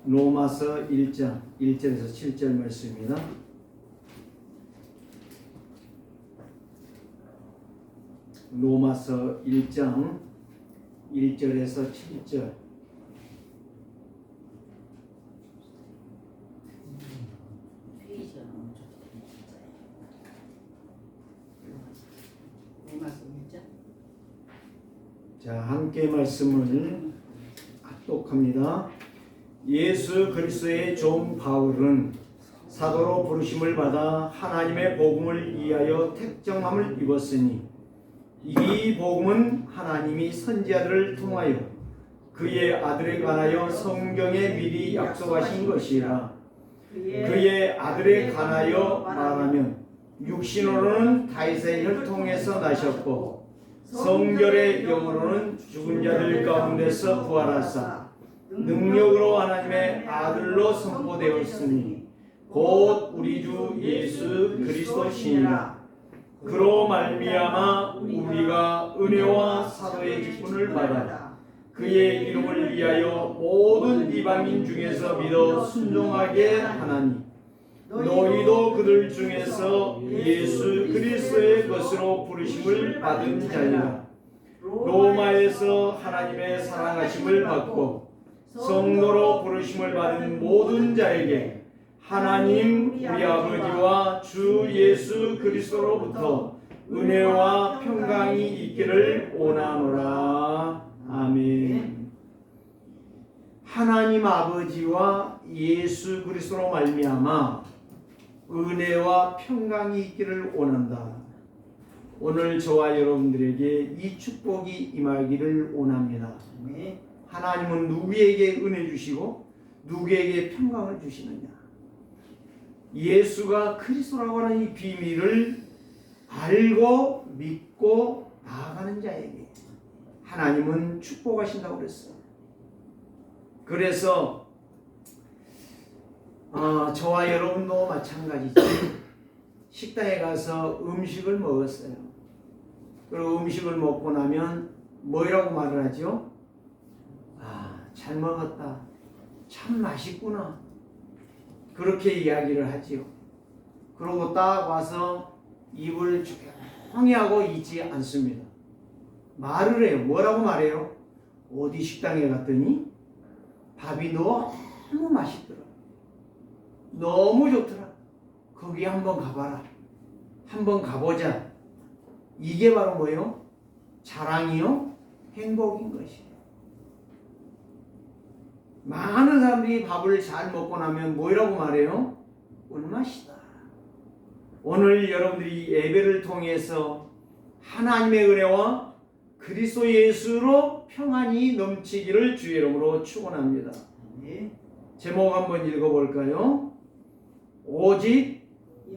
로마서 1장 1절에서 7절 말씀입니다. 로마서 1장 1절에서 7절. 자, 함께 말씀을 합독합니다. 예수 그리스도의 종 바울은 사도로 부르심을 받아 하나님의 복음을 위하여 택정함을 입었으니 이 복음은 하나님이 선지자들을 통하여 그의 아들에 관하여 성경에 미리 약속하신 것이라. 그의 아들에 관하여 말하면 육신으로는 다윗의 혈통에서 나셨고 성결의 영으로는 죽은 자들 가운데서 부활하사 능력으로 하나님의 아들로 선포되었으니 곧 우리 주 예수 그리스도시니라. 그로 말미암아 우리가 은혜와 사도의 직분을 받아 그의 이름을 위하여 모든 이방인 중에서 믿어 순종하게 하나니 너희도 그들 중에서 예수 그리스도의 것으로 부르심을 받은 자니라. 로마에서 하나님의 사랑하심을 받고 성도로 부르심을 받은 모든 자에게 하나님 우리 아버지와 주 예수 그리스도로부터 은혜와 평강이 있기를 원하노라. 아멘. 하나님 아버지와 예수 그리스도로 말미암아 은혜와 평강이 있기를 원한다. 오늘 저와 여러분들에게 이 축복이 임하기를 원합니다. 하나님은 누구에게 은혜 주시고 누구에게 평강을 주시느냐? 예수가 그리스도라고 하는 이 비밀을 알고 믿고 나아가는 자에게 하나님은 축복하신다고 그랬어요. 그래서 저와 여러분도 마찬가지죠. 식당에 가서 음식을 먹었어요. 그리고 음식을 먹고 나면 뭐라고 말을 하죠? 잘 먹었다. 참 맛있구나. 그렇게 이야기를 하지요. 그러고 딱 와서 입을 조용히 하고 있지 않습니다. 말을 해요. 뭐라고 말해요? 어디 식당에 갔더니 밥이 너무 맛있더라. 너무 좋더라. 거기 한번 가봐라. 한번 가보자. 이게 바로 뭐예요? 자랑이요? 행복인 것이에요. 많은 사람들이 밥을 잘 먹고 나면 뭐라고 말해요? 꿀맛이다. 오늘 여러분들이 예배를 통해서 하나님의 은혜와 그리스도 예수로 평안이 넘치기를 주의 이름으로 축원합니다. 제목 한번 읽어볼까요? 오직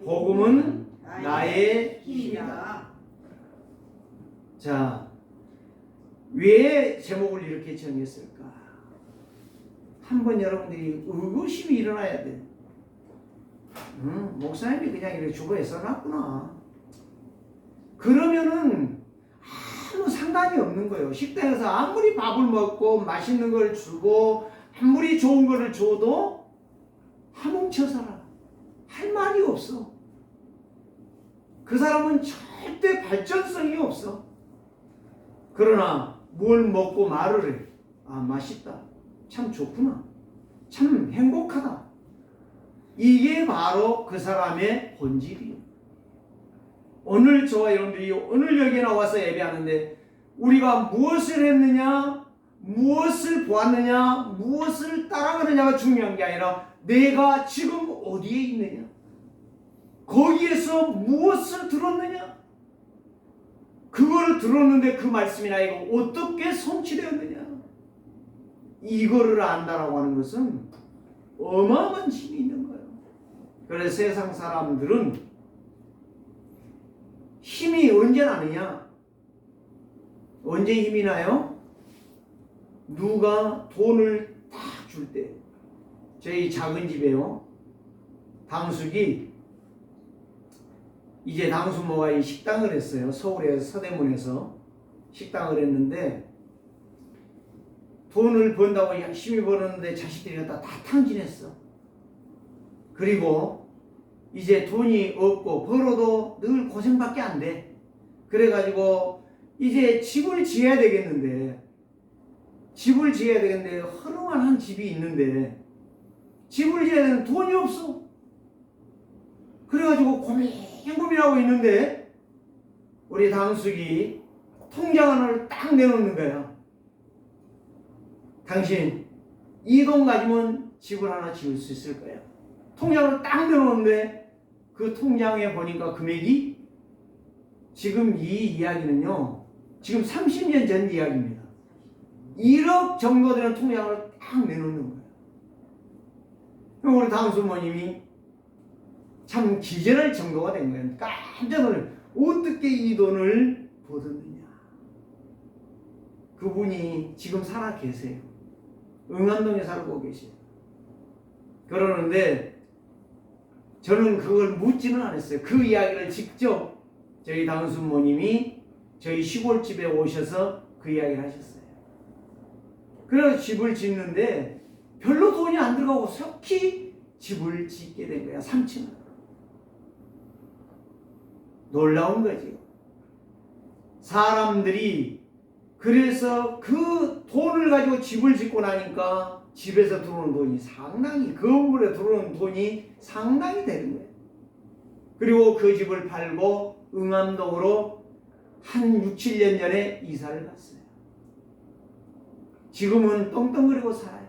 복음은 나의 힘이다. 자, 왜 제목을 이렇게 정했을까? 한번 여러분들이 의구심이 일어나야 돼. 목사님이 그냥 이렇게 주보에 써놨구나. 그러면은 아무 상관이 없는 거예요. 식당에서 아무리 밥을 먹고 맛있는 걸 주고 아무리 좋은 거를 줘도 하뭉쳐 살아. 할 말이 없어. 그 사람은 절대 발전성이 없어. 그러나 뭘 먹고 말을 해. 맛있다. 참 좋구나. 참 행복하다. 이게 바로 그 사람의 본질이에요. 오늘 저와 여러분들이 오늘 여기에 나와서 예배하는데 우리가 무엇을 했느냐, 무엇을 보았느냐, 무엇을 따라가느냐가 중요한 게 아니라 내가 지금 어디에 있느냐, 거기에서 무엇을 들었느냐, 그거를 들었는데 그 말씀이 나에게 어떻게 성취되었느냐, 이거를 안다라고 하는 것은 어마어마한 힘이 있는 거예요. 그래서 세상 사람들은 힘이 언제 나느냐? 언제 힘이 나요? 누가 돈을 딱 줄 때. 저희 작은 집에요, 당숙이 이제 당숙모가 이 식당을 했어요. 서울에서 서대문에서 식당을 했는데 돈을 번다고 열심히 벌었는데 자식들이 갖다 다 탕진했어. 그리고 이제 돈이 없고 벌어도 늘 고생밖에 안 돼. 그래가지고 이제 집을 지어야 되겠는데 허름한 한 집이 있는데 집을 지어야 되는 돈이 없어. 그래가지고 고민하고 있는데 우리 당숙이 통장을 딱 내놓는 거야. 당신 이 돈 가지면 집을 하나 지을 수 있을 거야. 통장을 딱 내놓는데 그 통장에 보니까 금액이 지금 이 이야기는요, 지금 30년 전 이야기입니다. 1억 정도 되는 통장을 딱 내놓는 거예요. 그럼 우리 당수모님이 참 기절할 정도가 된 거예요. 깜짝 놀라요. 어떻게 이 돈을 벌었느냐. 그분이 지금 살아 계세요. 응암동에 살고 계세요. 그러는데 저는 그걸 묻지는 않았어요. 그 이야기를 직접 저희 당수모님이 저희 시골집에 오셔서 그 이야기를 하셨어요. 그래서 집을 짓는데 별로 돈이 안 들어가고 석히 집을 짓게 된 거야. 3층을. 놀라운 거지. 사람들이 그래서 그 돈을 가지고 집을 짓고 나니까 집에서 들어오는 돈이 상당히, 건물에 들어오는 돈이 상당히 되는 거예요. 그리고 그 집을 팔고 응암동으로 한 6, 7년 전에 이사를 갔어요. 지금은 떵떵거리고 살아요.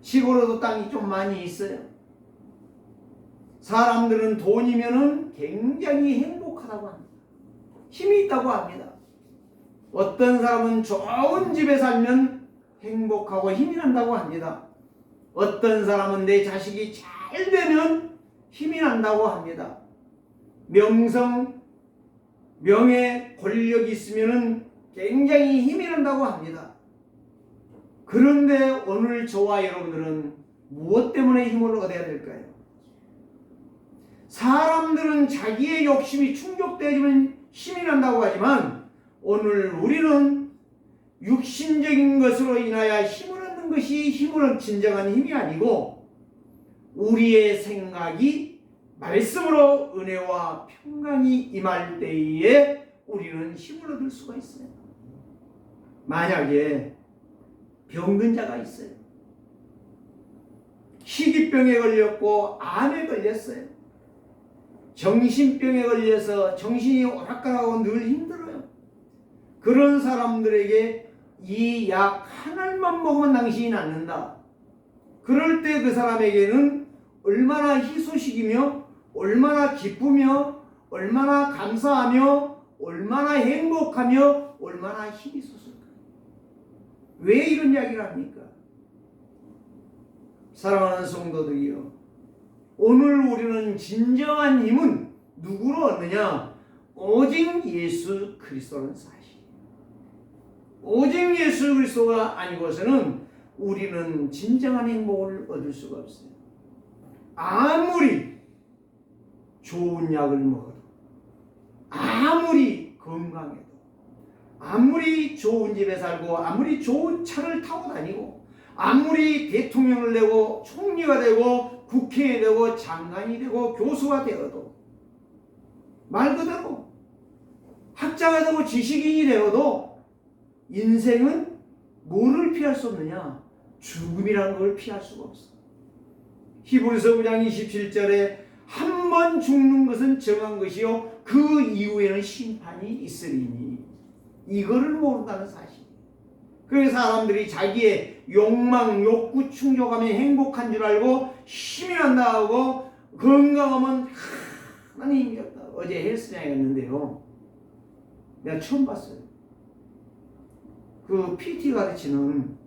시골에도 땅이 좀 많이 있어요. 사람들은 돈이면은 굉장히 행복하다고 합니다. 힘이 있다고 합니다. 어떤 사람은 좋은 집에 살면 행복하고 힘이 난다고 합니다. 어떤 사람은 내 자식이 잘 되면 힘이 난다고 합니다. 명성, 명예, 권력이 있으면 굉장히 힘이 난다고 합니다. 그런데 오늘 저와 여러분들은 무엇 때문에 힘을 얻어야 될까요? 사람들은 자기의 욕심이 충족되면 힘이 난다고 하지만 오늘 우리는 육신적인 것으로 인하여 힘을 얻는 것이 진정한 힘이 아니고 우리의 생각이 말씀으로 은혜와 평강이 임할 때에 우리는 힘을 얻을 수가 있어요. 만약에 병든 자가 있어요. 희귀병에 걸렸고 암에 걸렸어요. 정신병에 걸려서 정신이 오락가락하고 늘 힘들어요. 그런 사람들에게 이 약 하나만 먹으면 당신이 낫는다. 그럴 때 그 사람에게는 얼마나 희소식이며 얼마나 기쁘며 얼마나 감사하며 얼마나 행복하며 얼마나 힘이 솟을까. 왜 이런 이야기를 합니까? 사랑하는 성도들이요, 오늘 우리는 진정한 힘은 누구로 얻느냐? 오직 예수 그리스도는 사실. 오직 예수 그리스도가 아니고서는 우리는 진정한 행복을 얻을 수가 없어요. 아무리 좋은 약을 먹어도, 아무리 건강해도, 아무리 좋은 집에 살고, 아무리 좋은 차를 타고 다니고, 아무리 대통령을 되고 총리가 되고 국회에 되고 장관이 되고 교수가 되어도, 말 그대로 학자가 되고 지식인이 되어도 인생은 뭐를 피할 수 없느냐? 죽음이라는 걸 피할 수가 없어. 히브리서 9장 27절에 한 번 죽는 것은 정한 것이요 그 이후에는 심판이 있으리니, 이거를 모른다는 사실. 그래서 사람들이 자기의 욕망, 욕구 충족하면 행복한 줄 알고 힘이 난다 하고 건강하면 하나님 힘이 없다. 어제 헬스장에 갔는데요, 내가 처음 봤어요. 그 PT 가르치는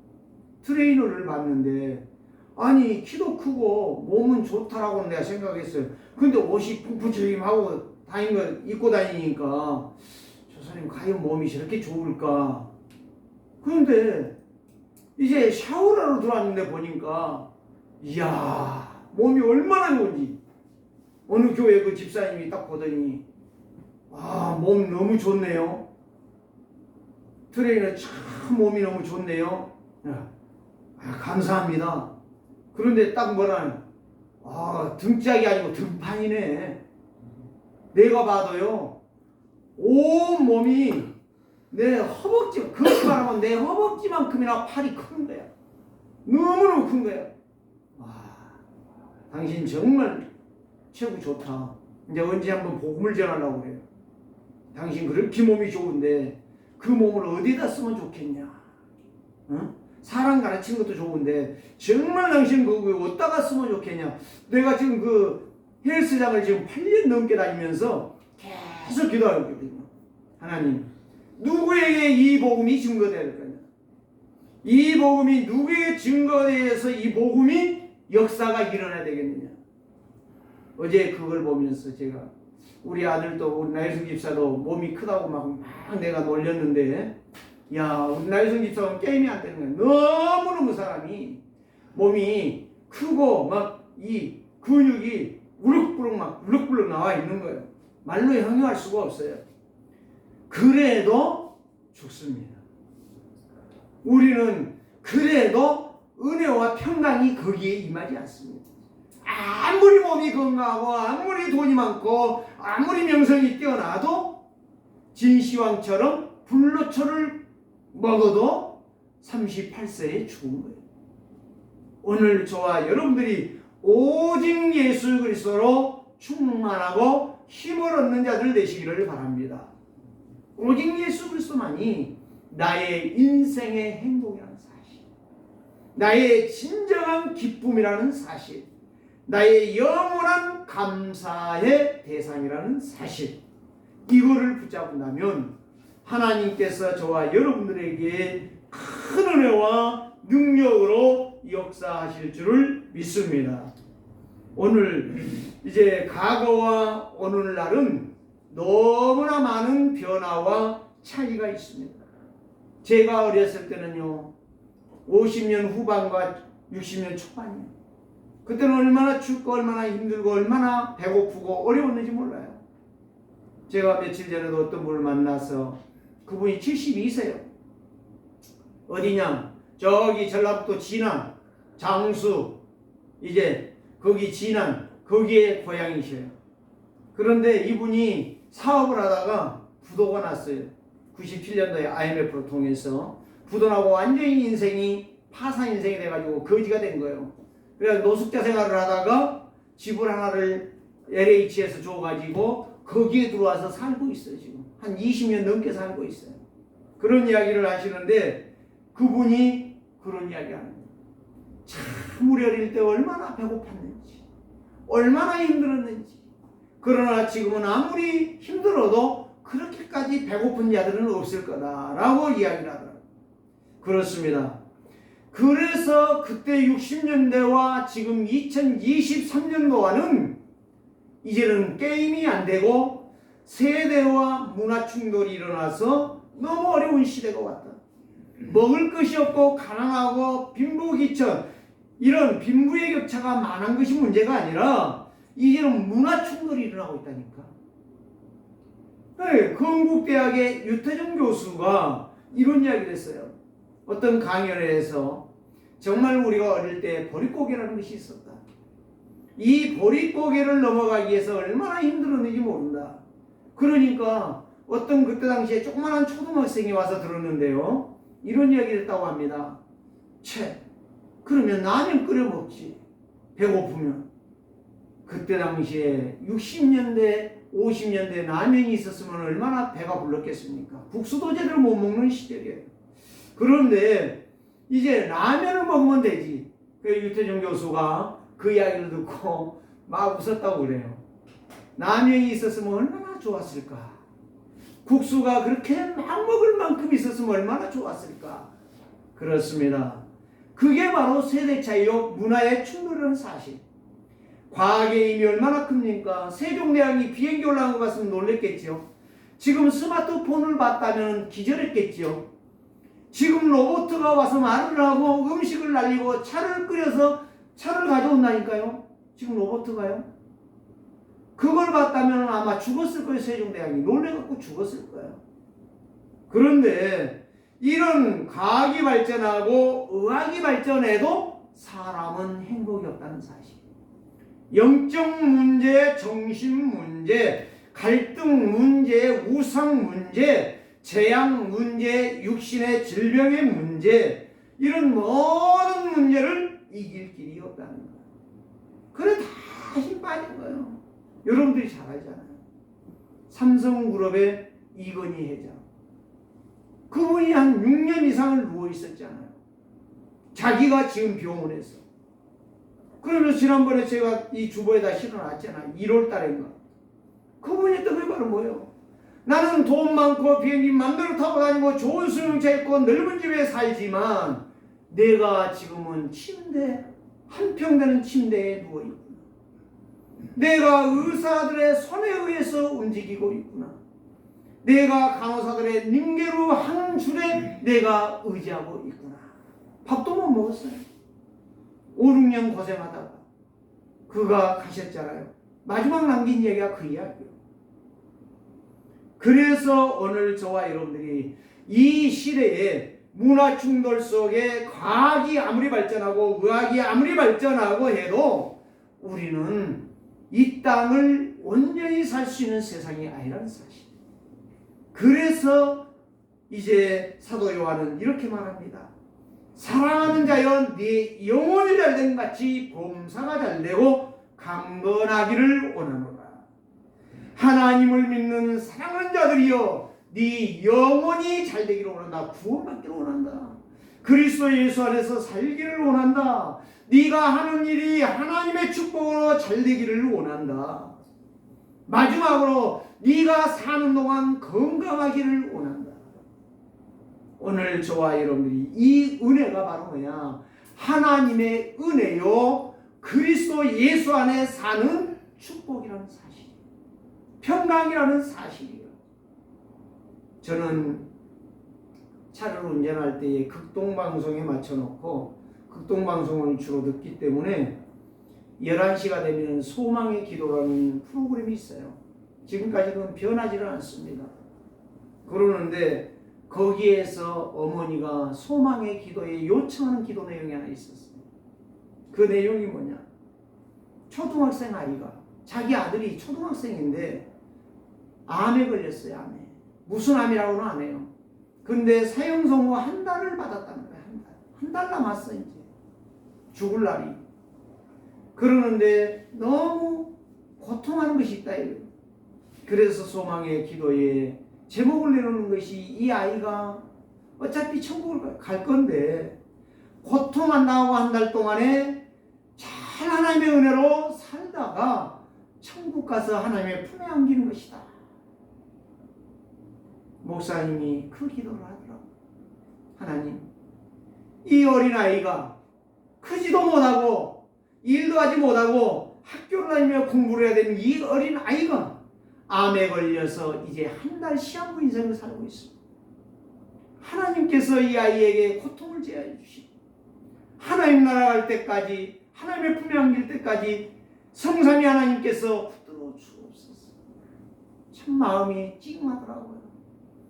트레이너를 봤는데, 아니 키도 크고 몸은 좋다라고 내가 생각했어요. 근데 옷이 푹푹하고 다니는 거 입고 다니니까 저 사람이 과연 몸이 저렇게 좋을까. 그런데 이제 샤워를 하러 들어왔는데 보니까 이야, 몸이 얼마나 좋은지. 어느 교회 그 집사님이 딱 보더니 아, 몸 너무 좋네요. 트레이너 참 몸이 너무 좋네요. 감사합니다. 그런데 딱 뭐라는, 등짝이 아니고 등판이네. 내가 봐도요, 온 몸이 내 허벅지, 그렇게 말하면 내 허벅지만큼이나 팔이 큰 거야. 너무너무 큰 거야. 당신 정말 최고 좋다. 이제 언제 한번 복음을 전하려고 그래요. 당신 그렇게 몸이 좋은데 그 몸을 어디다 쓰면 좋겠냐? 사람 가르치는 것도 좋은데 정말 당신 그거 어디다가 쓰면 좋겠냐? 내가 지금 그 헬스장을 지금 8년 넘게 다니면서 계속 기도하고 있거든요. 하나님, 누구에게 이 복음이 증거돼야 될 거냐? 이 복음이 누구에게 증거돼서 이 복음이 역사가 일어나야 되겠느냐? 어제 그걸 보면서 제가 우리 아들도 우리 나일성 집사도 몸이 크다고 막 내가 놀렸는데, 야, 우리 나일성 집사는 게임이 안 되는 거야. 너무너무 사람이 몸이 크고 막 이 근육이 우럭부럭 막 울럭불럭 나와 있는 거예요. 말로 형용할 수가 없어요. 그래도 죽습니다. 우리는 그래도 은혜와 평강이 거기에 임하지 않습니다. 아무리 몸이 건강하고 아무리 돈이 많고 아무리 명성이 뛰어나도 진시황처럼 불로초를 먹어도 38세에 죽은 거예요. 오늘 저와 여러분들이 오직 예수 그리스도로 충만하고 힘을 얻는 자들 되시기를 바랍니다. 오직 예수 그리스도만이 나의 인생의 행복이라는 사실, 나의 진정한 기쁨이라는 사실, 나의 영원한 감사의 대상이라는 사실, 이거를 붙잡는다면 하나님께서 저와 여러분들에게 큰 은혜와 능력으로 역사하실 줄을 믿습니다. 오늘 이제 과거와 오늘날은 너무나 많은 변화와 차이가 있습니다. 제가 어렸을 때는요, 50년 후반과 60년 초반이에요. 그때는 얼마나 춥고 얼마나 힘들고 얼마나 배고프고 어려웠는지 몰라요. 제가 며칠 전에도 어떤 분을 만나서 그분이 72세요. 어디냐? 저기 전라북도 진안, 장수, 이제 거기 진안, 거기에 고향이셔요. 그런데 이분이 사업을 하다가 부도가 났어요. 97년도에 IMF를 통해서 부도나고 완전히 인생이 파산 인생이 돼가지고 거지가 된 거예요. 그래서 노숙자 생활을 하다가 집을 하나를 LH에서 줘가지고 거기에 들어와서 살고 있어요. 지금 한 20년 넘게 살고 있어요. 그런 이야기를 하시는데 그분이 그런 이야기 하는 거예요. 참 우리 어릴 때 얼마나 배고팠는지, 얼마나 힘들었는지. 그러나 지금은 아무리 힘들어도 그렇게까지 배고픈 자들은 없을 거다라고 이야기를 하더라고요. 그렇습니다. 그래서 그때 60년대와 지금 2023년도와는 이제는 게임이 안 되고 세대와 문화 충돌이 일어나서 너무 어려운 시대가 왔다. 먹을 것이 없고 가난하고 빈부귀천, 이런 빈부의 격차가 많은 것이 문제가 아니라 이제는 문화 충돌이 일어나고 있다니까. 네, 건국대학의 유태정 교수가 이런 이야기를 했어요. 어떤 강연에서 정말 우리가 어릴 때 보릿고개라는 것이 있었다. 이 보릿고개를 넘어가기 위해서 얼마나 힘들었는지 모른다. 그러니까 어떤 그때 당시에 조그만한 초등학생이 와서 들었는데요, 이런 이야기를 했다고 합니다. 그러면 라면 끓여 먹지, 배고프면. 그때 당시에 60년대 50년대 라면이 있었으면 얼마나 배가 불렀겠습니까? 국수도 제대로 못 먹는 시절이에요. 그런데 이제 라면을 먹으면 되지. 그 유태정 교수가 그 이야기를 듣고 막 웃었다고 그래요. 라면이 있었으면 얼마나 좋았을까? 국수가 그렇게 막 먹을 만큼 있었으면 얼마나 좋았을까? 그렇습니다. 그게 바로 세대 차이요, 문화의 충돌이라는 사실. 과학의 힘이 얼마나 큽니까? 세종대왕이 비행기 올라간 거 봤으면 놀랬겠죠. 지금 스마트폰을 봤다면 기절했겠죠. 지금 로봇가 와서 말을 하고 음식을 날리고 차를 끓여서 차를 가져온다니까요. 지금 로봇가요. 그걸 봤다면 아마 죽었을 거예요. 세종대왕이 놀래갖고 죽었을 거예요. 그런데 이런 과학이 발전하고 의학이 발전해도 사람은 행복이 없다는 사실. 영적 문제, 정신 문제, 갈등 문제, 우상 문제, 재앙 문제, 육신의 질병의 문제, 이런 모든 문제를 이길 길이 없다는 거예요. 그래 다 힘 빠진 거예요. 여러분들이 잘 알잖아요. 삼성그룹의 이건희 회장. 그분이 한 6년 이상을 누워 있었잖아요. 자기가 지금 병원에서. 그러면서 지난번에 제가 이 주보에다 실어놨잖아요. 1월 달인가. 그분이 했던 게 바로 뭐예요? 나는 돈 많고 비행기 맘대로 타고 다니고 좋은 수영차 있고 넓은 집에 살지만 내가 지금은 침대, 한 평 되는 침대에 누워있구나. 내가 의사들의 손에 의해서 움직이고 있구나. 내가 간호사들의 닝게루 한 줄에 내가 의지하고 있구나. 밥도 못 먹었어요. 5, 6년 고생하다가 그가 가셨잖아요. 마지막 남긴 얘기가 그 이야기예요. 그래서 오늘 저와 여러분들이 이 시대에 문화 충돌 속에 과학이 아무리 발전하고 의학이 아무리 발전하고 해도 우리는 이 땅을 온전히 살 수 있는 세상이 아니라는 사실. 그래서 이제 사도 요한은 이렇게 말합니다. 사랑하는 자여 네 영혼이 잘된 같이 범사가 잘되고 강건하기를 원하노라. 하나님을 믿는 사랑하는 자들이여 네 영혼이 잘되기를 원한다. 구원받기를 원한다. 그리스도 예수 안에서 살기를 원한다. 네가 하는 일이 하나님의 축복으로 잘되기를 원한다. 마지막으로 네가 사는 동안 건강하기를 원한다. 오늘 저와 여러분들이 이 은혜가 바로 뭐냐? 하나님의 은혜요, 그리스도 예수 안에 사는 축복이라는 사실, 평강이라는 사실이에요. 저는 차를 운전할 때에 극동방송에 맞춰놓고, 극동방송을 주로 듣기 때문에 11시가 되면 소망의 기도라는 프로그램이 있어요. 지금까지는 변하지는 않습니다. 그러는데 거기에서 어머니가 소망의 기도에 요청하는 기도 내용이 하나 있었어요. 그 내용이 뭐냐? 초등학생 아이가, 자기 아들이 초등학생인데 암에 걸렸어요. 암에. 무슨 암이라고는 안 해요. 근데 사형 선고 한 달을 받았다는 거예요. 한 달 남았어 이제 죽을 날이. 그러는데 너무 고통하는 것이 있다 이거예요. 그래서 소망의 기도에 제목을 내놓는 것이, 이 아이가 어차피 천국을 갈 건데 고통한다고 한 달 동안에 잘 하나님의 은혜로 살다가 천국 가서 하나님의 품에 안기는 것이다. 목사님이 그 기도를 하더라고요. 하나님, 이 어린아이가 크지도 못하고 일도 하지 못하고 학교를 다니며 공부를 해야 되는 이 어린아이가 암에 걸려서 이제 한 달 시한부 인생을 살고 있습니다. 하나님께서 이 아이에게 고통을 제하여 주시고 하나님 나라 갈 때까지, 하나님의 품에 안길 때까지 성삼위 하나님께서 붙들어 주옵소서. 참 마음이 찡하더라고요.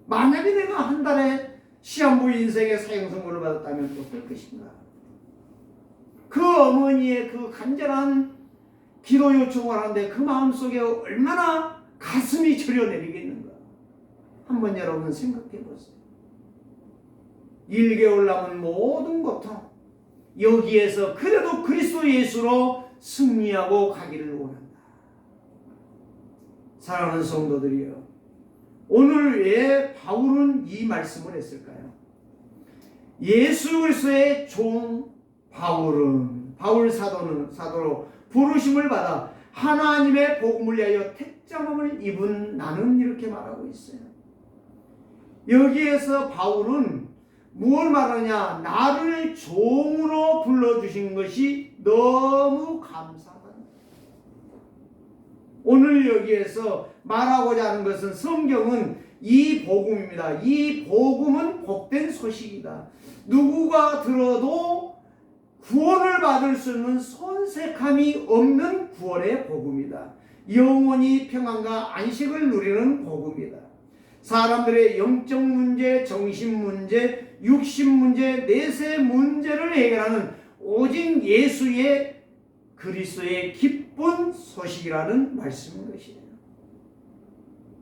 만약에 내가 한 달에 시한부 인생의 사형 선고를 받았다면 어떨 것인가? 그 어머니의 그 간절한 기도 요청을 하는데 그 마음속에 얼마나 가슴이 저려내리겠는가? 한번 여러분 생각해 보세요. 1개월 남은 모든 고통, 여기에서 그래도 그리스도 예수로 승리하고 가기를 원한다. 사랑하는 성도들이여, 오늘 왜 바울은 이 말씀을 했을까요? 예수 그리스도의 종 바울 사도로 부르심을 받아 하나님의 복음을 위하여 택장함을 입은 나는, 이렇게 말하고 있어요. 여기에서 바울은 무엇을 말하냐? 나를 종으로 불러주신 것이 너무 감사하다. 오늘 여기에서 말하고자 하는 것은, 성경은 이 복음입니다. 이 복음은 복된 소식이다. 누구가 들어도 구원을 받을 수 있는 손색함이 없는 구원의 복음이다. 영원히 평안과 안식을 누리는 복음이다. 사람들의 영적 문제, 정신 문제, 육신 문제, 내세 문제를 해결하는 오직 예수의 그리스도의 기쁜 소식이라는 말씀인 것이에요.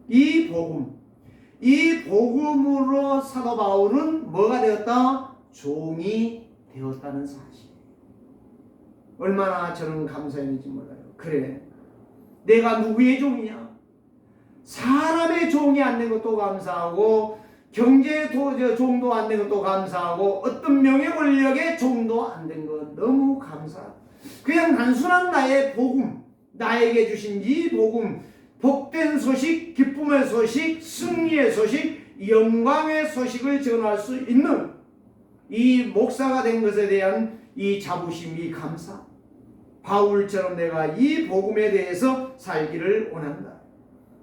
이 복음으로 사도 바울은 뭐가 되었다? 종이 되었다는 사실. 얼마나 저는 감사했는지 몰라요. 그래, 내가 누구의 종이냐? 사람의 종이 안 된 것도 감사하고, 경제의 종도 안 된 것도 감사하고, 어떤 명예 권력의 종도 안 된 것 너무 감사하고, 그냥 단순한 나의 복음, 나에게 주신 이 복음, 복된 소식, 기쁨의 소식, 승리의 소식, 영광의 소식을 전할 수 있는 이 목사가 된 것에 대한 이 자부심, 이 감사. 바울처럼 내가 이 복음에 대해서 살기를 원한다.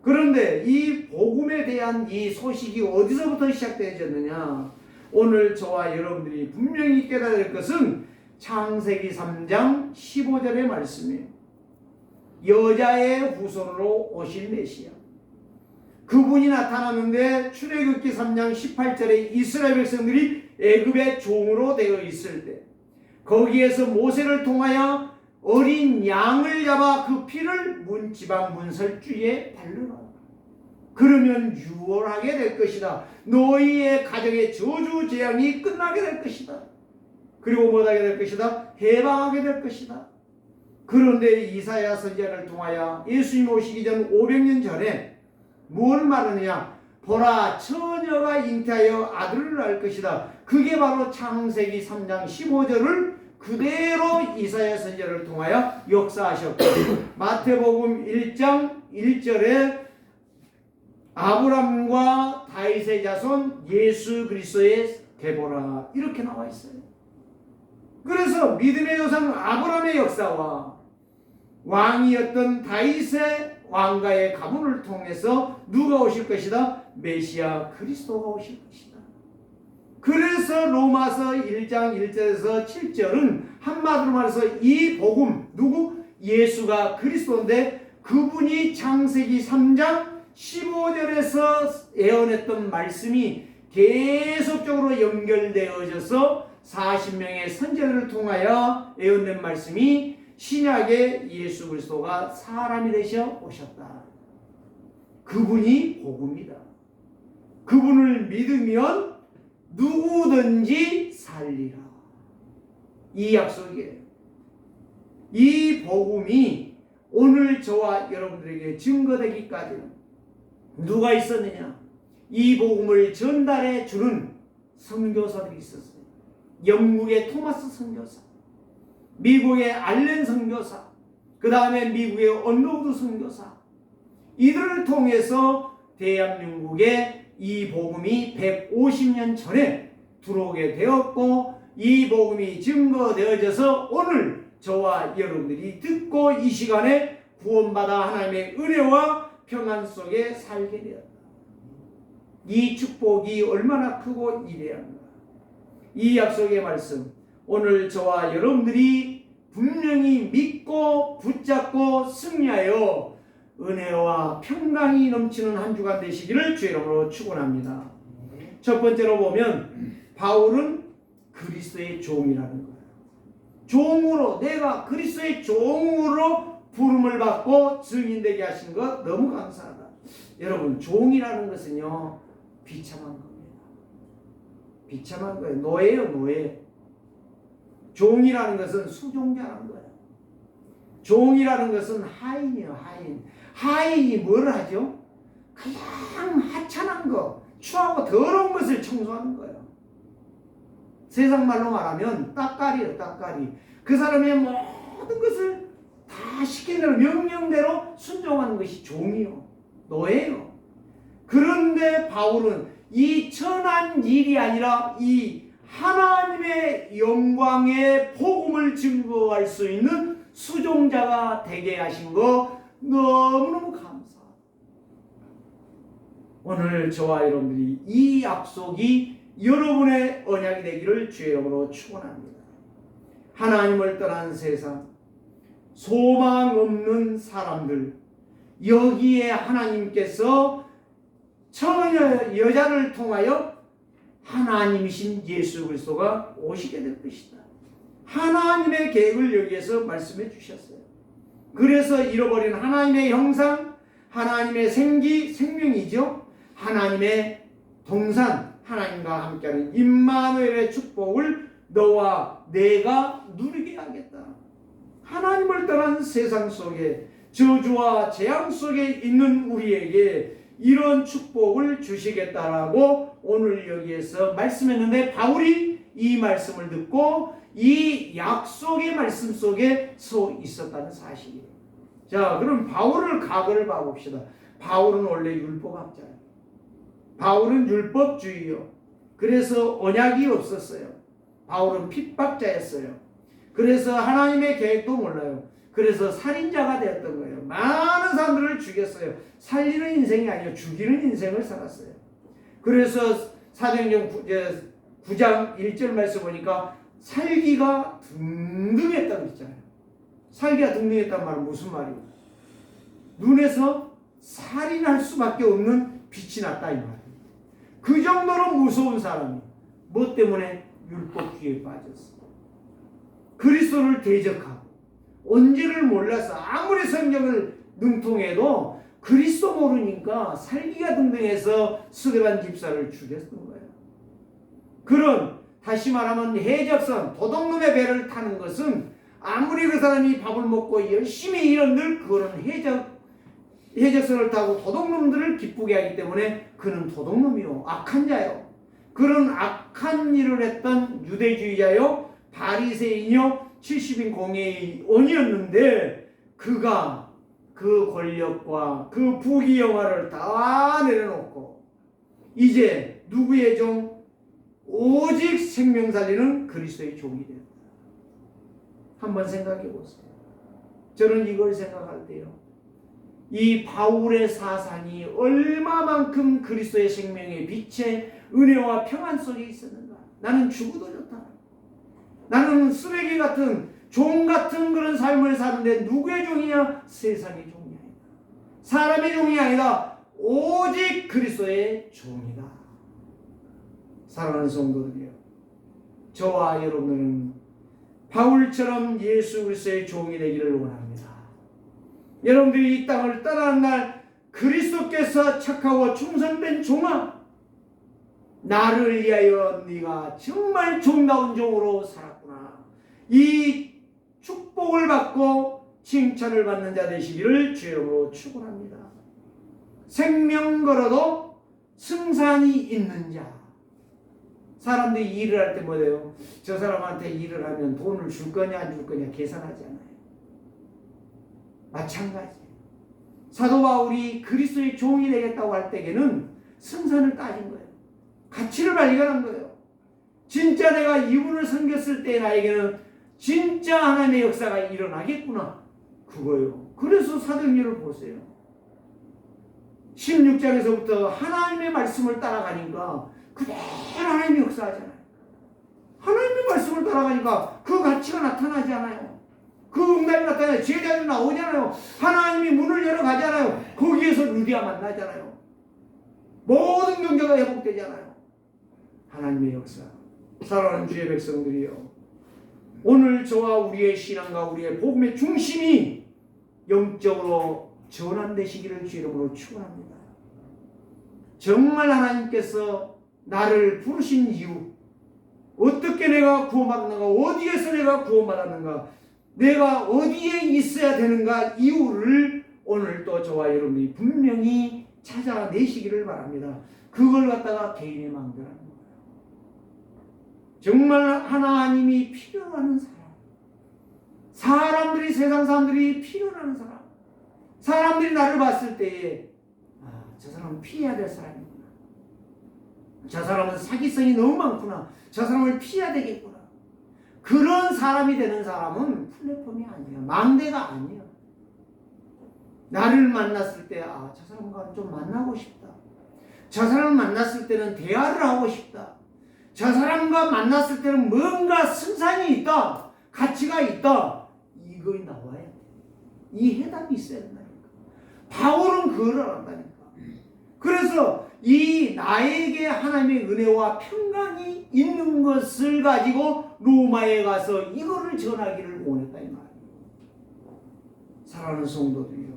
그런데 이 복음에 대한 이 소식이 어디서부터 시작되어졌느냐? 오늘 저와 여러분들이 분명히 깨달아야 될 것은 창세기 3장 15절의 말씀이에요. 여자의 후손으로 오실 메시아. 그분이 나타났는데 출애굽기 3장 18절에 이스라엘 백성들이 애굽의 종으로 되어 있을 때 거기에서 모세를 통하여 어린 양을 잡아 그 피를 지방 문설주에 바르라. 그러면 유월하게 될 것이다. 너희의 가정의 저주 재앙이 끝나게 될 것이다. 그리고 뭐하게 될 것이다? 해방하게 될 것이다. 그런데 이사야 선지자를 통하여 예수님 오시기 전 500년 전에 뭘 말하느냐? 보라, 처녀가 잉태하여 아들을 낳을 것이다. 그게 바로 창세기 3장 15절을 그대로 이사야 선지자를 통하여 역사하셨고, 마태복음 1장 1절에 아브람과 다윗의 자손 예수 그리스도의 계보라 이렇게 나와 있어요. 그래서 믿음의 조상 아브람의 역사와 왕이었던 다윗의 왕가의 가문을 통해서 누가 오실 것이다? 메시아 그리스도가 오실 것이다. 그래서 로마서 1장 1절에서 7절은 한마디로 말해서 이 복음, 누구? 예수가 그리스도인데 그분이 창세기 3장 15절에서 예언했던 말씀이 계속적으로 연결되어져서 40명의 선지자들을 통하여 예언된 말씀이 신약의 예수 그리스도가 사람이 되셔 오셨다. 그분이 복음이다. 그분을 믿으면 누구든지 살리라. 이 약속이에요. 이 복음이 오늘 저와 여러분들에게 증거되기까지는 누가 있었느냐? 이 복음을 전달해 주는 선교사들이 있었어요. 영국의 토마스 선교사, 미국의 알렌 선교사, 그 다음에 미국의 언로우드 선교사, 이들을 통해서 대한민국에 이 복음이 150년 전에 들어오게 되었고, 이 복음이 증거되어져서 오늘 저와 여러분들이 듣고 이 시간에 구원받아 하나님의 은혜와 평안 속에 살게 되었다. 이 축복이 얼마나 크고 위대한가. 이 약속의 말씀, 오늘 저와 여러분들이 분명히 믿고 붙잡고 승리하여 은혜와 평강이 넘치는 한 주간 되시기를 주의 이름으로 축원합니다. 첫 번째로 보면 바울은 그리스도의 종이라는 거예요. 종으로, 내가 그리스도의 종으로 부름을 받고 증인되게 하신 것 너무 감사하다. 여러분, 종이라는 것은요, 비참한 겁니다. 비참한 거예요. 노예요, 노예. 종이라는 것은 수종자라는 거예요. 종이라는 것은 하인이에요, 하인. 하인이 뭘 하죠? 그냥 하찮은 거, 추하고 더러운 것을 청소하는 거예요. 세상 말로 말하면 따까리예요, 따까리. 그 사람의 모든 것을 다 시키는 명령대로 순종하는 것이 종이요, 노예요. 그런데 바울은 이 천한 일이 아니라 이 하나님의 영광의 복음을 증거할 수 있는 수종자가 되게 하신 거 너무너무 감사합니다. 오늘 저와 여러분들이 이 약속이 여러분의 언약이 되기를 주의 이름으로 축원합니다. 하나님을 떠난 세상, 소망 없는 사람들, 여기에 하나님께서 처녀 여자를 통하여 하나님이신 예수 그리스도가 오시게 될 것이다. 하나님의 계획을 여기에서 말씀해 주셨어요. 그래서 잃어버린 하나님의 형상, 하나님의 생명이죠. 하나님의 동산, 하나님과 함께하는 임마누엘의 축복을 너와 내가 누리게 하겠다. 하나님을 떠난 세상 속에 저주와 재앙 속에 있는 우리에게 이런 축복을 주시겠다라고 오늘 여기에서 말씀했는데, 바울이 이 말씀을 듣고 이 약속의 말씀 속에 서 있었다는 사실이에요. 자, 그럼 바울을 과거를 봐봅시다. 바울은 원래 율법학자예요. 바울은 율법주의요. 그래서 언약이 없었어요. 바울은 핍박자였어요. 그래서 하나님의 계획도 몰라요. 그래서 살인자가 되었던 거예요. 많은 사람들을 죽였어요. 살리는 인생이 아니에요. 죽이는 인생을 살았어요. 그래서 사도행전 9장 1절 말씀 보니까 살기가 등등했다고 했잖아요. 살기가 등등했다는 말은 무슨 말이에요? 눈에서 살인할 수밖에 없는 빛이 났다 이 말이에요. 그 정도로 무서운 사람이 뭐 때문에 율법주의에 빠졌어. 그리스도를 대적하고 언제를 몰라서 아무리 성경을 능통해도 그리스도 모르니까 살기가 등등해서 스데반 집사를 죽였던 거예요. 그런 다시 말하면 해적선, 도둑놈의 배를 타는 것은 아무리 그 사람이 밥을 먹고 열심히 일한들 그거는 해적선을 타고 도둑놈들을 기쁘게 하기 때문에 그는 도둑놈이요, 악한 자요. 그런 악한 일을 했던 유대주의자요, 바리새인이요, 70인 공회의원이었는데 그가 그 권력과 그 부귀영화를 다 내려놓고 이제 누구의 종? 오직 생명 살리는 그리스도의 종이 되었다. 한번 생각해 보세요. 저는 이걸 생각할 때요, 이 바울의 사상이 얼마만큼 그리스도의 생명의 빛의 은혜와 평안 속에 있었는가. 나는 죽어도 좋다. 나는 쓰레기 같은 종 같은 그런 삶을 사는데 누구의 종이냐? 세상의 종이 아니다. 사람의 종이 아니다. 오직 그리스도의 종이다. 사랑하는 성도들이요, 저와 여러분은 바울처럼 예수 그리스도의 종이 되기를 원합니다. 여러분들이 이 땅을 떠나는 날 그리스도께서 착하고 충성된 종아, 나를 위하여 네가 정말 종다운 종으로 살았구나. 이 축복을 받고 칭찬을 받는 자 되시기를 주여로 축원합니다. 생명 걸어도 승산이 있는 자. 사람들이 일을 할 때 뭐래요? 저 사람한테 일을 하면 돈을 줄 거냐 안 줄 거냐 계산하잖아요. 마찬가지예요. 사도 바울이 그리스도의 종이 되겠다고 할 때에는 승산을 따진 거예요. 가치를 발견한 거예요. 진짜 내가 이분을 섬겼을 때 나에게는 진짜 하나님의 역사가 일어나겠구나. 그거예요. 그래서 사도행전을 보세요. 16장에서부터 하나님의 말씀을 따라가니까 그대로 하나님이 역사하잖아요. 하나님의 말씀을 따라가니까 그 가치가 나타나지 않아요. 그 응답이 나타나요. 제자들이 나오잖아요. 하나님이 문을 열어가잖아요. 거기에서 루디아 만나잖아요. 모든 경제가 회복되잖아요. 하나님의 역사. 사랑하는 주의 백성들이요, 오늘 저와 우리의 신앙과 우리의 복음의 중심이 영적으로 전환되시기를 주 이름으로 축원합니다. 정말 하나님께서 나를 부르신 이유, 어떻게 내가 구원받았는가, 어디에서 내가 구원받았는가, 내가 어디에 있어야 되는가, 이유를 오늘 또 저와 여러분이 분명히 찾아내시기를 바랍니다. 그걸 갖다가 개인의 마음대로 하는 거예요. 정말 하나님이 필요로 하는 사람들이, 세상 사람들이 필요로 하는 사람들이 나를 봤을 때에 저 사람은 피해야 될 사람이구나. 저 사람은 사기성이 너무 많구나. 저 사람을 피해야 되겠구나. 그런 사람이 되는 사람은 플랫폼이 아니야. 망대가 아니야. 나를 만났을 때 저 사람과 좀 만나고 싶다. 저 사람을 만났을 때는 대화를 하고 싶다. 저 사람과 만났을 때는 뭔가 승산이 있다. 가치가 있다. 이거 나와야 돼. 이 해답이 있어야 된다니까. 바울은 그걸 알았다니까. 그래서 이 나에게 하나님의 은혜와 평강이 있는 것을 가지고 로마에 가서 이거를 전하기를 원했다 이 말이에요. 사랑하는 성도들이요,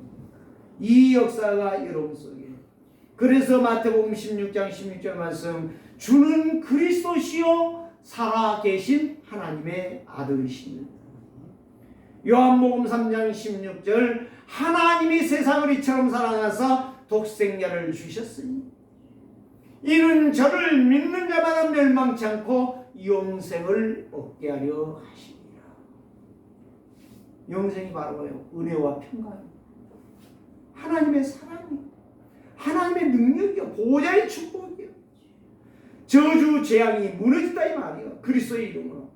이 역사가 여러분 속에, 그래서 마태복음 16장 16절 말씀, 주는 그리스도시요 살아계신 하나님의 아들이십니다. 요한복음 3장 16절, 하나님이 세상을 이처럼 사랑하사 독생자를 주셨으니 이는 저를 믿는 자마다 멸망치 않고 영생을 얻게 하려 하십니다. 영생이 바로 뭐예요? 은혜와 평강이에요. 하나님의 사랑이에요. 하나님의 능력이요, 보호자의 축복이요. 저주 재앙이 무너졌다 이 말이에요. 그리스도의 이름으로.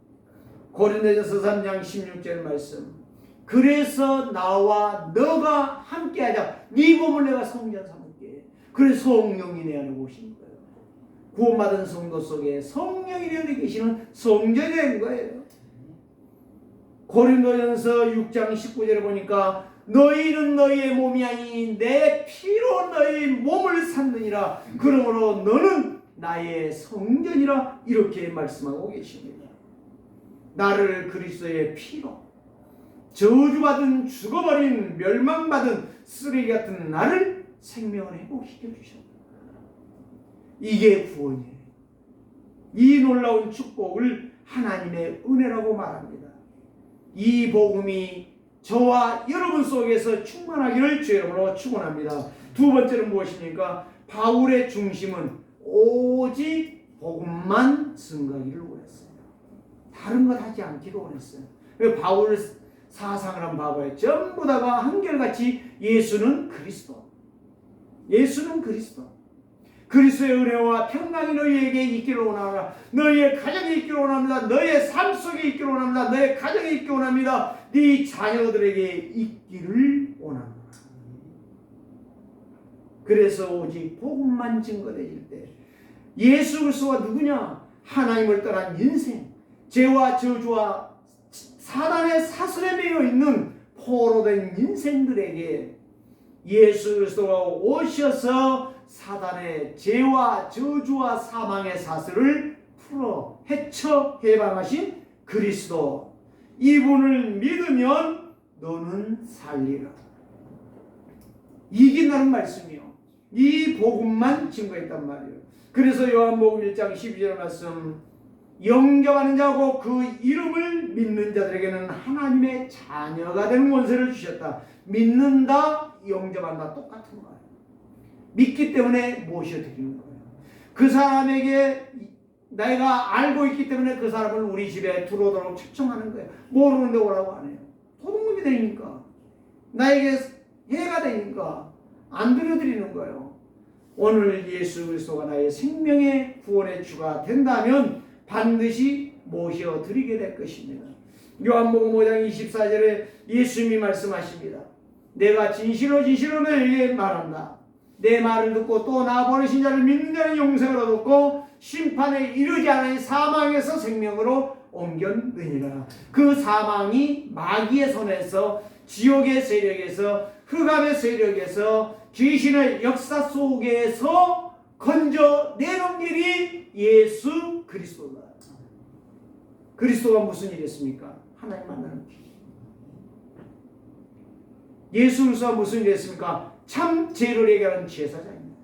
고린도전서 3장 16절 말씀, 그래서 나와 너가 함께하자. 네 몸을 내가 성전 삼을게. 그래서 성령이 내 안에 오신 거예요. 구원받은 성도 속에 성령이 내 안에 계시는 성전이 된 거예요. 고린도전서 6장 19절에 보니까 너희는 너희의 몸이 아니 내 피로 너희 몸을 샀느니라. 그러므로 너는 나의 성전이라. 이렇게 말씀하고 계십니다. 나를 그리스도의 피로, 저주받은, 죽어버린, 멸망받은 쓰레기 같은 나를 생명을 회복시켜 주셨다. 이게 구원이에요. 이 놀라운 축복을 하나님의 은혜라고 말합니다. 이 복음이 저와 여러분 속에서 충만하기를 주의 이름으로 축원합니다. 두 번째는 무엇입니까? 바울의 중심은 오직 복음만 증거하기를 원했어요. 다른 것 하지 않기도 원했어요. 바울 사상을 한번 봐봐요. 전부 다가 한결같이 예수는 그리스도, 예수는 그리스도, 그리스도의 은혜와 평강이 너희에게 있기를 원합니다. 너희의 가정에 있기를 원합니다. 너희의 삶 속에 있기를 원합니다. 너희의 가정에 있기를 원합니다. 네 자녀들에게 있기를 원합니다. 그래서 오직 복음만 증거되질 때, 예수 그리스도가 누구냐? 하나님을 떠난 인생, 죄와 저주와 사단의 사슬에 매여 있는 포로된 인생들에게 예수 그리스도가 오셔서 사단의 죄와 저주와 사망의 사슬을 풀어 해쳐 해방하신 그리스도, 이분을 믿으면 너는 살리라. 이긴다는 말씀이요. 이 복음만 증거했단 말이에요. 그래서 요한복음 1장 12절 말씀, 영접하는 자고 그 이름을 믿는 자들에게는 하나님의 자녀가 되는 권세를 주셨다. 믿는다, 영접한다, 똑같은 거예요. 믿기 때문에 모셔드리는 거예요. 그 사람에게 내가 알고 있기 때문에 그 사람을 우리 집에 들어오도록 초청하는 거예요. 모르는데 오라고 안 해요. 도둑놈이 되니까, 나에게 해가 되니까 안 들여드리는 거예요. 오늘 예수 그리스도가 나의 생명의 구원의 주가 된다면 반드시 모셔드리게 될 것입니다. 요한복음 5장 24절에 예수님이 말씀하십니다. 내가 진실로 진실로 너희에게 말한다. 내 말을 듣고 또 나 보내신 자를 믿는 자는 영생을 얻었고 심판에 이르지 않은 사망에서 생명으로 옮겼느니라. 그 사망이 마귀의 손에서, 지옥의 세력에서, 흑암의 세력에서, 귀신의 역사 속에서 건져 내놓은 길이 예수 그리스도다. 그리스도가 무슨 일이었습니까? 하나님 만나는 길. 예수 그리스도가 무슨 일이었습니까? 참 죄를 해결하는 제사장입니다.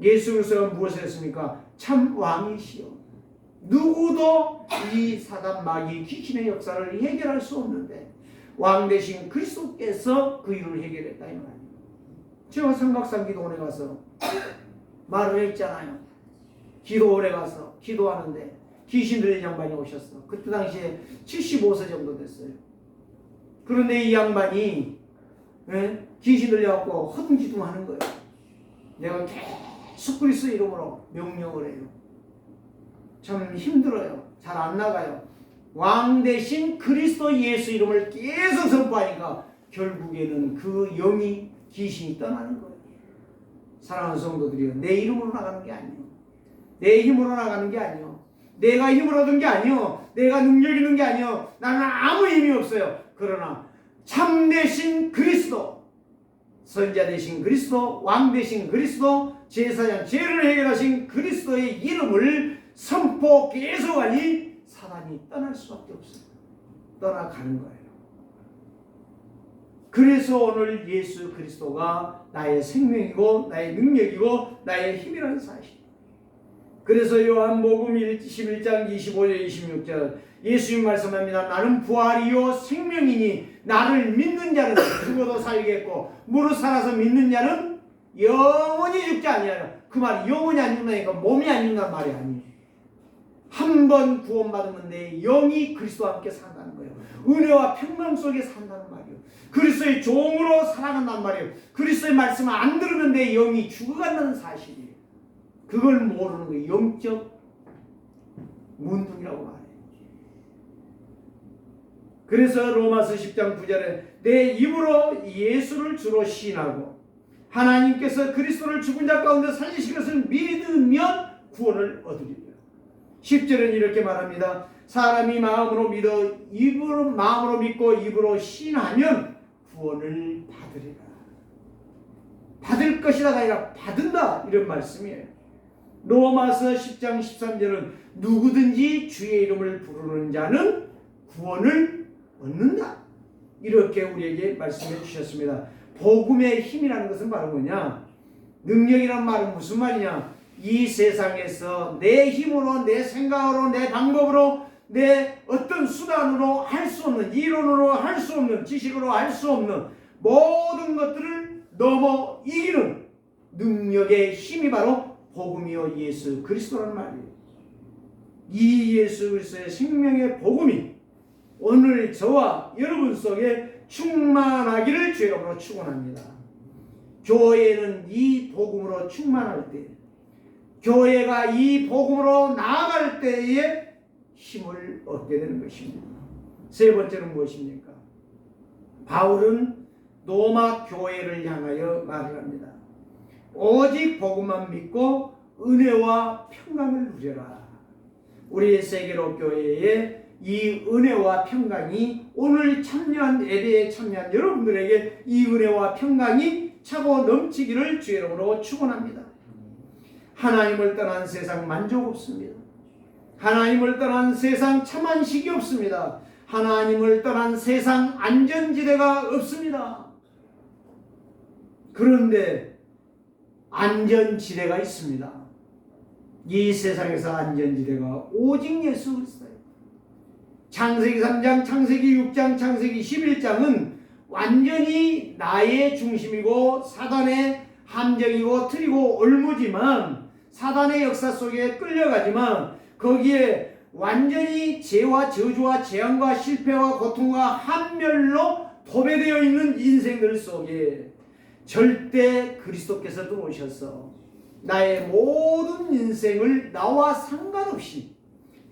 예수 그리스도가 무엇을 했습니까? 참 왕이시여. 누구도 이 사단 마귀 귀신의 역사를 해결할 수 없는데 왕 대신 그리스도께서 그 일을 해결했다 이 말이에요. 제가 삼각산 기도원에 가서 말을 했잖아요. 기도원에 가서 기도하는데 귀신 들린 양반이 오셨어. 그때 당시에 75세 정도 됐어요. 그런데 이 양반이 귀신 들려갖고 허둥지둥 하는 거예요. 내가 계속 그리스도 이름으로 명령을 해요. 참 힘들어요. 잘 안 나가요. 왕 대신 그리스도 예수 이름을 계속 선포하니까 결국에는 그 영이, 귀신이 떠나는 거예요. 사랑하는 성도들이요, 내 이름으로 나가는 게 아니에요. 내 힘으로 나가는 게 아니에요. 내가 힘을 얻은 게 아니에요. 내가 능력 있는 게 아니에요. 나는 아무 힘이 없어요. 그러나 참 대신 그리스도, 선자 되신 그리스도, 왕 되신 그리스도, 제사장 죄를 해결하신 그리스도의 이름을 선포 계속하니 사단이 떠날 수밖에 없어요. 떠나가는 거예요. 그래서 오늘 예수 그리스도가 나의 생명이고 나의 능력이고 나의 힘이라는 사실. 그래서 요한복음 11장 25절 26절 예수님 말씀합니다. 나는 부활이요 생명이니 나를 믿는 자는 죽어도 살겠고 무릇 살아서 믿는 자는 영원히 죽지 아니하리라. 그 말이 영원히 안 죽는다니까 몸이 안 죽는다는 말이 아니에요. 한 번 구원받으면 내 영이 그리스도와 함께 산다는 거예요. 은혜와 평강 속에 산다는 말이에요. 그리스도의 종으로 살아간다는 말이에요. 그리스도의 말씀을 안 들으면 내 영이 죽어간다는 사실이에요. 그걸 모르는 거예요. 영적 문둥이라고 말해요. 그래서 로마서 10장 9절에 내 입으로 예수를 주로 시인하고 하나님께서 그리스도를 죽은 자 가운데 살리신 것을 믿으면 구원을 얻으리라. 10절은 이렇게 말합니다. 사람이 마음으로 믿고 입으로 시인하면 구원을 받으리라. 받을 것이다가 아니라 받은다 이런 말씀이에요. 로마서 10장 13절은 누구든지 주의 이름을 부르는 자는 구원을 얻는다. 이렇게 우리에게 말씀해 주셨습니다. 복음의 힘이라는 것은 바로 뭐냐? 능력이란 말은 무슨 말이냐? 이 세상에서 내 힘으로, 내 생각으로, 내 방법으로, 내 어떤 수단으로 할 수 없는, 이론으로 할 수 없는, 지식으로 할 수 없는 모든 것들을 넘어 이기는 능력의 힘이 바로 복음이요 예수 그리스도라는 말이에요. 이 예수 그리스도의 생명의 복음이 오늘 저와 여러분 속에 충만하기를 주의 이름으로 축원합니다. 교회는 이 복음으로 충만할 때, 교회가 이 복음으로 나아갈 때에 힘을 얻게 되는 것입니다. 세 번째는 무엇입니까? 바울은 로마 교회를 향하여 말을 합니다. 오직 복음만 믿고 은혜와 평강을 누려라. 우리 세계로 교회에 이 은혜와 평강이 오늘 참여한 예배에 참여한 여러분들에게 이 은혜와 평강이 차고 넘치기를 주의 이름으로 축원합니다. 하나님을 떠난 세상 만족 없습니다. 하나님을 떠난 세상 참 안식이 없습니다. 하나님을 떠난 세상 안전지대가 없습니다. 그런데 안전지대가 있습니다. 이 세상에서 안전지대가 오직 예수 그리스도예요. 창세기 3장, 창세기 6장, 창세기 11장은 완전히 나의 중심이고 사단의 함정이고 틀이고 올무지만 사단의 역사 속에 끌려가지만 거기에 완전히 죄와 저주와 재앙과 실패와 고통과 함멸로 도배되어 있는 인생들 속에 절대 그리스도께서 들어오셔서 나의 모든 인생을 나와 상관없이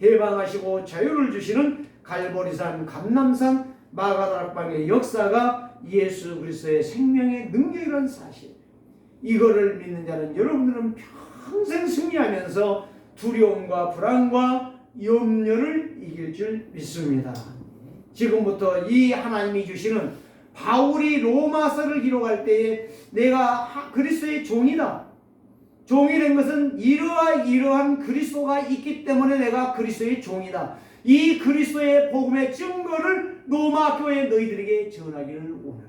해방하시고 자유를 주시는 갈보리산, 감람산, 마가다락방의 역사가 예수 그리스도의 생명의 능력이라는 사실, 이거를 믿는 자는 여러분들은 평생 승리하면서 두려움과 불안과 염려를 이길 줄 믿습니다. 지금부터 이 하나님이 주시는 바울이 로마서를 기록할 때에 내가 그리스도의 종이다. 종이 된 것은 이러한 그리스도가 있기 때문에 내가 그리스도의 종이다. 이 그리스도의 복음의 증거를 로마 교회 너희들에게 전하기를 원한다.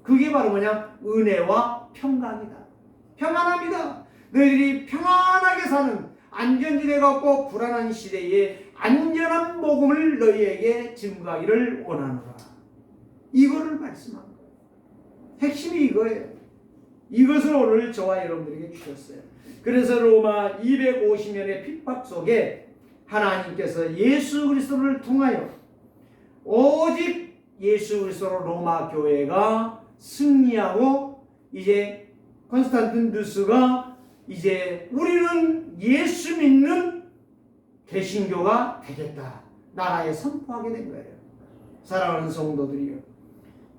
그게 바로 뭐냐? 은혜와 평강이다. 평안합니다. 너희들이 평안하게 사는 안전지대가 없고 불안한 시대에 안전한 복음을 너희에게 증거하기를 원하노라. 이거를 말씀한 거예요. 핵심이 이거예요. 이것을 오늘 저와 여러분들에게 주셨어요. 그래서 로마 250년의 핍박 속에 하나님께서 예수 그리스도를 통하여 오직 예수 그리스도로 로마 교회가 승리하고 이제 콘스탄티누스가 이제 우리는 예수 믿는 개신교가 되겠다. 나라에 선포하게 된 거예요. 사랑하는 성도들이요.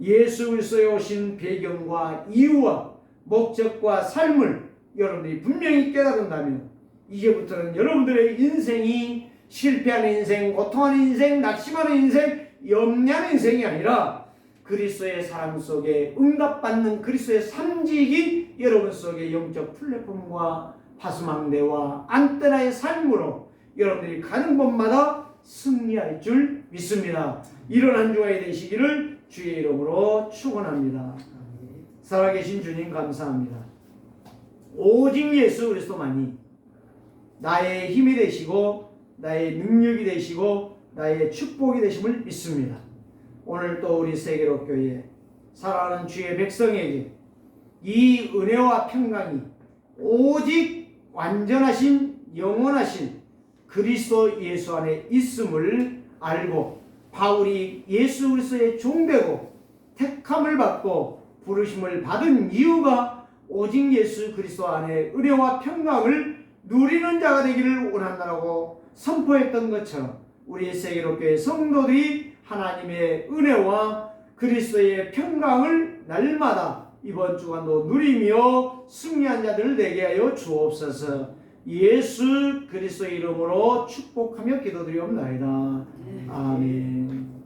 예수 그리스도에 오신 배경과 이유와 목적과 삶을 여러분들이 분명히 깨달은다면 이제부터는 여러분들의 인생이 실패하는 인생, 고통하는 인생, 낙심하는 인생, 염려하는 인생이 아니라 그리스도의 사랑 속에 응답받는 그리스도의 삼직이 여러분 속에 영적 플랫폼과 파수망대와 안테나의 삶으로 여러분들이 가는 곳마다 승리할 줄 믿습니다. 이런 한 주가 되시기를 주의 이름으로 축원합니다. 살아계신 주님 감사합니다. 오직 예수 그리스도만이 나의 힘이 되시고 나의 능력이 되시고 나의 축복이 되심을 믿습니다. 오늘 또 우리 세계로 교회 사랑하는 주의 백성에게 이 은혜와 평강이 오직 완전하신 영원하신 그리스도 예수 안에 있음을 알고 바울이 예수 그리스도의 종되고 택함을 받고 부르심을 받은 이유가 오직 예수 그리스도 안에 은혜와 평강을 누리는 자가 되기를 원한다라고 선포했던 것처럼 우리 세계로 교회 성도들이 하나님의 은혜와 그리스도의 평강을 날마다 이번 주간도 누리며 승리한 자들 되게 하여 주옵소서. 예수 그리스도의 이름으로 축복하며 기도드리옵나이다. 아멘.